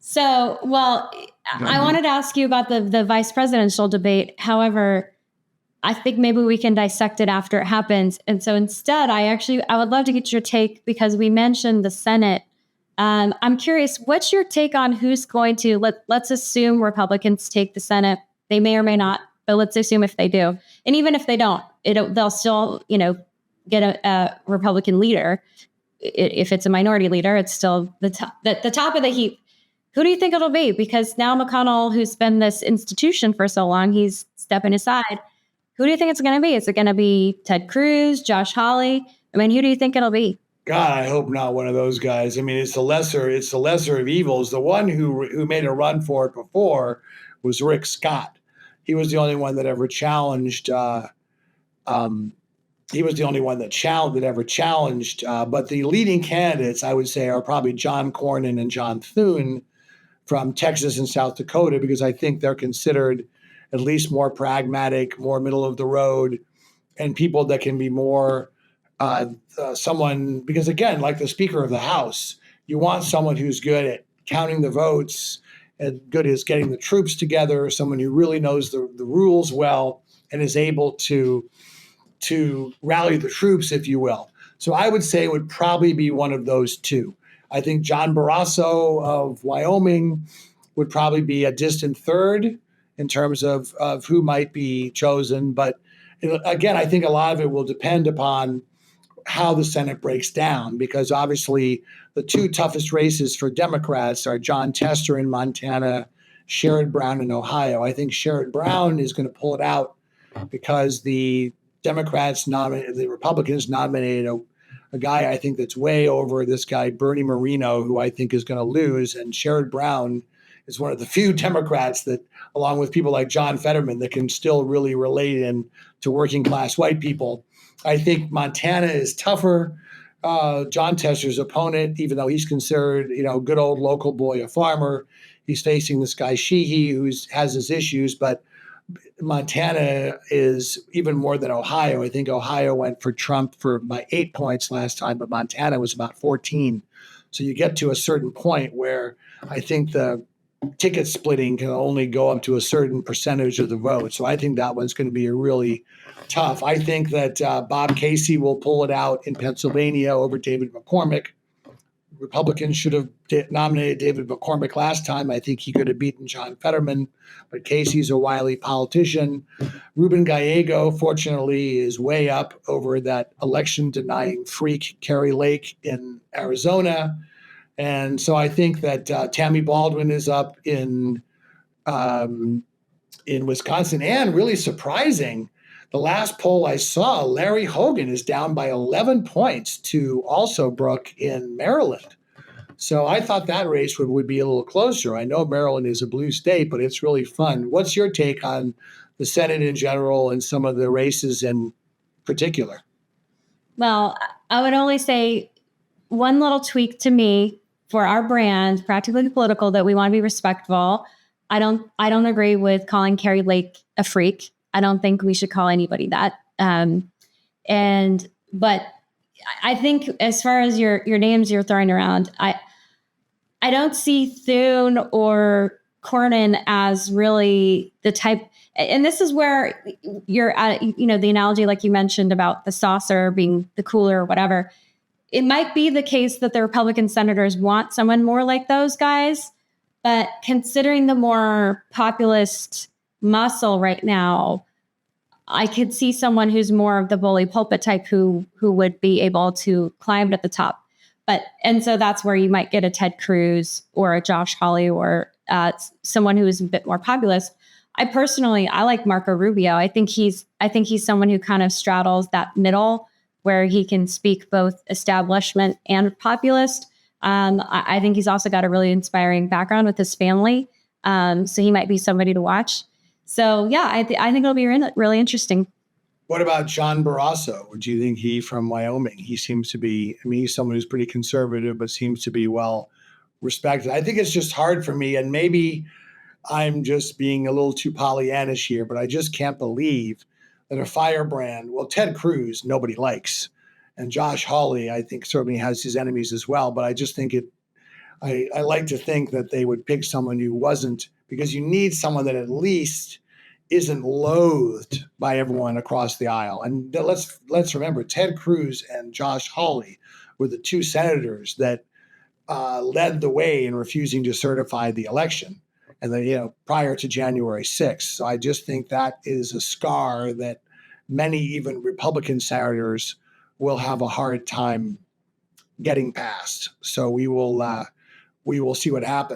So, well, I wanted to ask you about the vice presidential debate. However, I think maybe we can dissect it after it happens. And so instead, I would love to get your take because we mentioned the Senate. I'm curious, what's your take on who's going to let's assume Republicans take the Senate. They may or may not, but let's assume if they do, and even if they don't, they'll still get a Republican leader. If it's a minority leader, it's still the top of the heap. Who do you think it'll be? Because now McConnell, who's been this institution for so long, he's stepping aside. Who do you think it's going to be? Is it going to be Ted Cruz, Josh Hawley? I mean, who do you think it'll be? God, I hope not one of those guys. I mean, it's the lesser of evils. The one who made a run for it before was Rick Scott. He was the only one that ever challenged. He was the only one that ever challenged. But the leading candidates, I would say, are probably John Cornyn and John Thune from Texas and South Dakota, because I think they're considered at least more pragmatic, more middle of the road, and people that can be more someone, because again, like the Speaker of the House, you want someone who's good at counting the votes and good at getting the troops together, someone who really knows the rules well and is able to rally the troops, if you will. So I would say it would probably be one of those two. I think John Barrasso of Wyoming would probably be a distant third in terms of who might be chosen. But again, I think a lot of it will depend upon how the Senate breaks down, because obviously the two toughest races for Democrats are John Tester in Montana, Sherrod Brown in Ohio. I think Sherrod Brown is going to pull it out because the Republicans nominated a guy I think that's way over this guy, Bernie Moreno, who I think is going to lose. And Sherrod Brown is one of the few Democrats that, along with people like John Fetterman, that can still really relate to working class white people. I think Montana is tougher. John Tester's opponent, even though he's considered, good old local boy, a farmer, he's facing this guy Sheehy, who has his issues, but Montana is even more than Ohio. I think Ohio went for Trump by 8 points last time, but Montana was about 14. So you get to a certain point where I think the ticket splitting can only go up to a certain percentage of the vote. So I think that one's going to be a really tough. I think that Bob Casey will pull it out in Pennsylvania over David McCormick. Republicans should have nominated David McCormick last time. I think he could have beaten John Fetterman, but Casey's a wily politician. Ruben Gallego, fortunately, is way up over that election-denying freak Carrie Lake in Arizona. And so I think that Tammy Baldwin is up in Wisconsin. And really surprising, the last poll I saw, Larry Hogan is down by 11 points to Alsobrook in Maryland. So I thought that race would be a little closer. I know Maryland is a blue state, but it's really fun. What's your take on the Senate in general and some of the races in particular? Well, I would only say one little tweak to me for our brand, Practically Political, that we want to be respectful. I don't agree with calling Carrie Lake a freak. I don't think we should call anybody that. But I think as far as your names you're throwing around, I don't see Thune or Cornyn as really the type. And this is where you're at, the analogy, like you mentioned about the saucer being the cooler or whatever. It might be the case that the Republican senators want someone more like those guys, but considering the more populist muscle right now, I could see someone who's more of the bully pulpit type who would be able to climb at the top. And so that's where you might get a Ted Cruz or a Josh Hawley or someone who is a bit more populist. I like Marco Rubio. I think he's someone who kind of straddles that middle where he can speak both establishment and populist. I think he's also got a really inspiring background with his family. So he might be somebody to watch. So, yeah, I think it'll be really interesting. What about John Barrasso? What do you think he from Wyoming? He seems to be, he's someone who's pretty conservative, but seems to be well respected. I think it's just hard for me, and maybe I'm just being a little too Pollyannish here, but I just can't believe that a firebrand, well, Ted Cruz, nobody likes. And Josh Hawley, I think, certainly has his enemies as well. But I just think I like to think that they would pick someone who wasn't, because you need someone that at least isn't loathed by everyone across the aisle. And let's remember, Ted Cruz and Josh Hawley were the two senators that led the way in refusing to certify the election, and then prior to January 6th. So I just think that is a scar that many even Republican senators will have a hard time getting past. So we will see what happens.